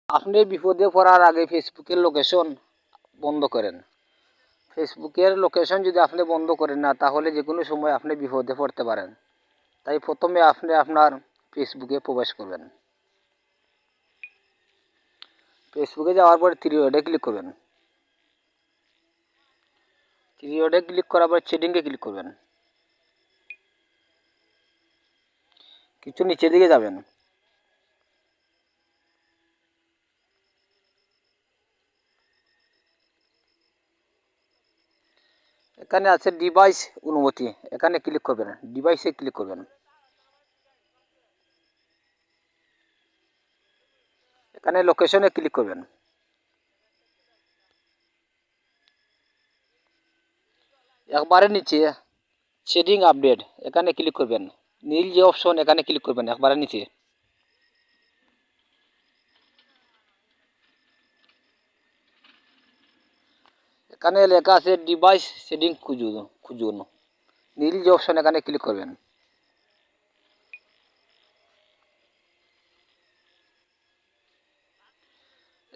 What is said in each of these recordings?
আপনি বিপদে পড়ার আগে ফেসবুকের লোকেশন বন্ধ করেন। ফেসবুকের লোকেশন যদি আপনি বন্ধ করেন না, তাহলে যে কোনো সময় আপনি বিপদে পড়তে পারেন। তাই প্রথমে আপনি আপনার ফেসবুকে প্রবেশ করবেন। ফেসবুকে যাওয়ার পর থ্রি ডটে ক্লিক করবেন। থ্রি ডটে ক্লিক করার পর সেটিংয়ে ক্লিক করবেন। কিছু নিচের দিকে যাবেন। এখানে আছে ডিভাইস অনুমতি, এখানে ক্লিক করবেন। ডিভাইসে ক্লিক করবেন। এখানে লোকেশনে ক্লিক করবেন। একবারে নিচে সেটিং আপডেট, এখানে ক্লিক করবেন। নীল যে অপশন, এখানে ক্লিক করবেন একবারে নিচে। এখানে লেখা আছে ডিভাইস সেটিং খুঁজুন। নীল যে অপশন, এখানে ক্লিক করবেন।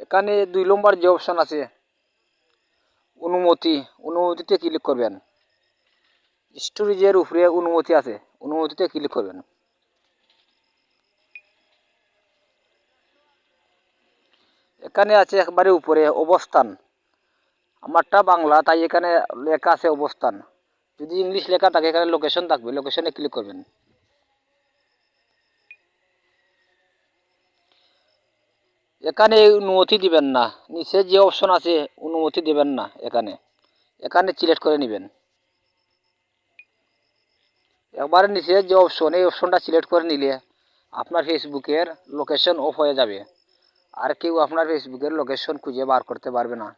এখানে 2 নম্বর যে অপশন আছে অনুমতিতে ক্লিক করবেন। স্টোরেজের উপরে অনুমতি আছে, অনুমতিতে ক্লিক করবেন। এখানে আছে একবারে উপরে অবস্থান, আমারটা বাংলা তাই এখানে লেখা আছে অবস্থান। যদি ইংলিশ লেখা থাকে এখানে লোকেশন থাকবে, লোকেশনে ক্লিক করবেন। এখানে অনুমতি দিবেন না, নিচে যে অপশন আছে অনুমতি দিবেন না, এখানে এখানে সিলেক্ট করে নেবেন। একবারে নিচে যে অপশন, এই অপশনটা সিলেক্ট করে নিলে আপনার ফেসবুকের লোকেশন অফ হয়ে যাবে, আর কেউ আপনার ফেসবুকের লোকেশন খুঁজে বার করতে পারবে না।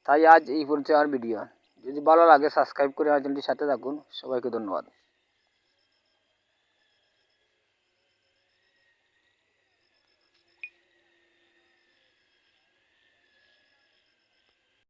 তাই আজ এই পর্যন্ত আমার ভিডিও। যদি ভালো লাগে সাবস্ক্রাইব করে আমার চ্যানেলটির সাথে থাকুন। সবাইকে ধন্যবাদ।